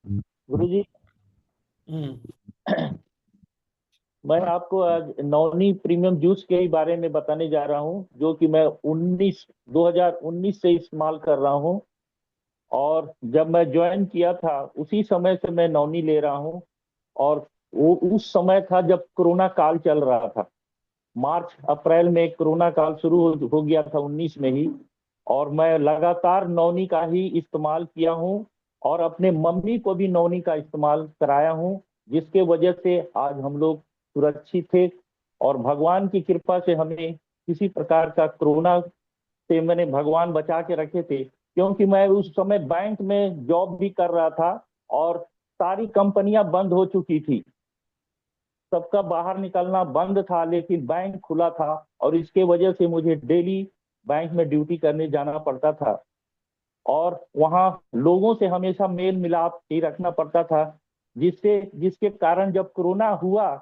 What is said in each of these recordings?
गुरुजी, हम्म। मैं आपको आज नवनी प्रीमियम जूस के ही बारे में बताने जा रहा हूँ, जो कि मैं 2019 से इस्तेमाल कर रहा हूँ। और जब मैं ज्वाइन किया था उसी समय से मैं नवनी ले रहा हूँ। और वो उस समय था जब कोरोना काल चल रहा था। मार्च अप्रैल में कोरोना काल शुरू हो गया था 19 में ही। और मैं लगातार नवनी का ही इस्तेमाल किया हूँ और अपने मम्मी को भी नवनी का इस्तेमाल कराया हूँ, जिसके वजह से आज हम लोग सुरक्षित थे। और भगवान की कृपा से हमें किसी प्रकार का कोरोना से मैंने भगवान बचा के रखे थे, क्योंकि मैं उस समय बैंक में जॉब भी कर रहा था और सारी कंपनियां बंद हो चुकी थी। सबका बाहर निकलना बंद था, लेकिन बैंक खुला था और इसके वजह से मुझे डेली बैंक में ड्यूटी करने जाना पड़ता था। और वहाँ लोगों से हमेशा मेल मिलाप ही रखना पड़ता था, जिसके कारण जब कोरोना हुआ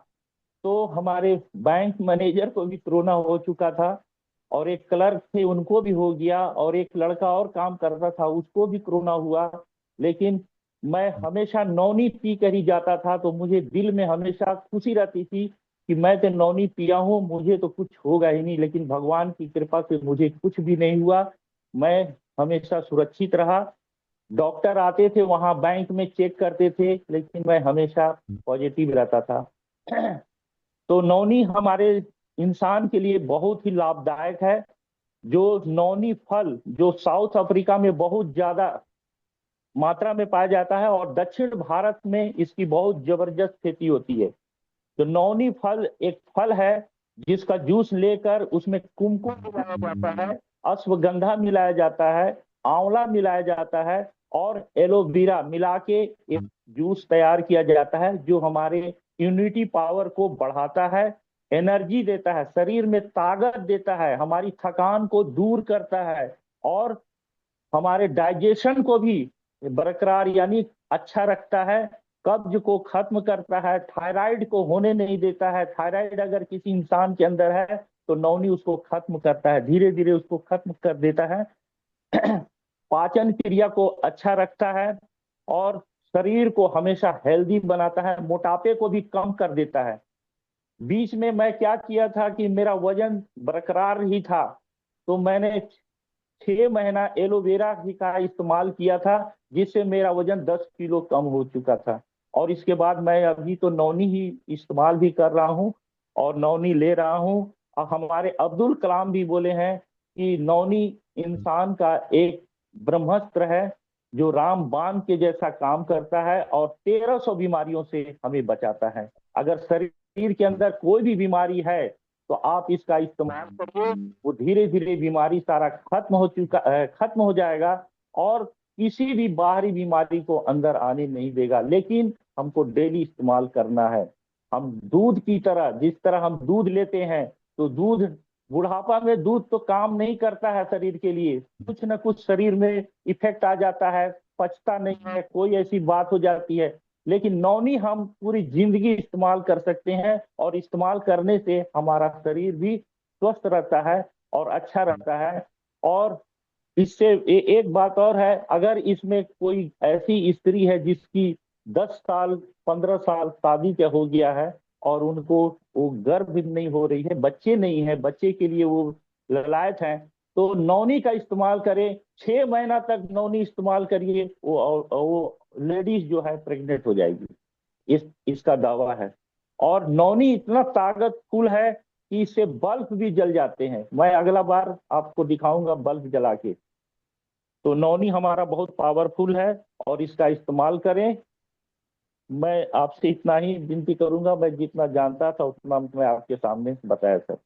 तो हमारे बैंक मैनेजर को भी कोरोना हो चुका था। और एक क्लर्क थे, उनको भी हो गया, और एक लड़का और काम करता था, उसको भी कोरोना हुआ। लेकिन मैं हमेशा नौनी पी कर ही जाता था, तो मुझे दिल में हमेशा खुशी रहती थी कि मैं तो नौनी पिया हूँ, मुझे तो कुछ होगा ही नहीं। लेकिन भगवान की कृपा से मुझे कुछ भी नहीं हुआ। मैं हमेशा सुरक्षित रहा। डॉक्टर आते थे वहां बैंक में, चेक करते थे, लेकिन मैं हमेशा पॉजिटिव रहता था। तो नौनी हमारे इंसान के लिए बहुत ही लाभदायक है। जो नौनी फल जो साउथ अफ्रीका में बहुत ज्यादा मात्रा में पाया जाता है और दक्षिण भारत में इसकी बहुत जबरदस्त खेती होती है। तो नौनी फल एक फल है जिसका जूस लेकर उसमें कुमकुम मिलाया जाता है, अश्वगंधा मिलाया जाता है, आंवला मिलाया जाता है और एलोवेरा मिला के एक जूस तैयार किया जाता है, जो हमारे इम्यूनिटी पावर को बढ़ाता है, एनर्जी देता है, शरीर में ताकत देता है, हमारी थकान को दूर करता है और हमारे डाइजेशन को भी बरकरार यानी अच्छा रखता है। कब्ज को खत्म करता है, थायराइड को होने नहीं देता है। थायराइड अगर किसी इंसान के अंदर है तो नौनी उसको खत्म करता है, धीरे धीरे उसको खत्म कर देता है। पाचन क्रिया को अच्छा रखता है और शरीर को हमेशा हेल्दी बनाता है, मोटापे को भी कम कर देता है। बीच में मैं क्या किया था कि मेरा वजन बरकरार ही था, तो मैंने 6 महीना एलोवेरा ही का इस्तेमाल किया था, जिससे मेरा वजन 10 किलो कम हो चुका था। और इसके बाद मैं अभी तो नौनी ही इस्तेमाल भी कर रहा हूँ और नौनी ले रहा हूँ। और हमारे अब्दुल कलाम भी बोले हैं कि नौनी इंसान का एक ब्रह्मास्त्र है, जो राम बाण के जैसा काम करता है और 1300 बीमारियों से हमें बचाता है। अगर शरीर के अंदर कोई भी बीमारी है तो आप इसका इस्तेमाल करिए, वो धीरे धीरे बीमारी सारा खत्म हो जाएगा और किसी भी बाहरी बीमारी को अंदर आने नहीं देगा। लेकिन हमको डेली इस्तेमाल करना है। हम दूध की तरह, जिस तरह हम दूध लेते हैं, तो दूध बुढ़ापा में दूध तो काम नहीं करता है शरीर के लिए, कुछ ना कुछ शरीर में इफेक्ट आ जाता है, पचता नहीं है, कोई ऐसी बात हो जाती है। लेकिन नौनी हम पूरी जिंदगी इस्तेमाल कर सकते हैं और इस्तेमाल करने से हमारा शरीर भी स्वस्थ रहता है और अच्छा रहता है। और इससे एक बात और है, अगर इसमें कोई ऐसी स्त्री है जिसकी 10 साल 15 साल शादी का हो गया है और उनको वो गर्भ नहीं हो रही है, बच्चे नहीं है, बच्चे के लिए वो ललायत हैं, तो नौनी का इस्तेमाल करें। 6 महीना तक नौनी इस्तेमाल करिए, वो लेडीज जो है प्रेग्नेंट हो जाएगी। इसका दावा है। और नौनी इतना ताकतफुल है कि इससे बल्ब भी जल जाते हैं। मैं अगला बार आपको दिखाऊंगा बल्ब जला के। तो नौनी हमारा बहुत पावरफुल है और इसका इस्तेमाल करें। मैं आपसे इतना ही विनती करूंगा, मैं जितना जानता था उतना मैं आपके सामने बताया सर।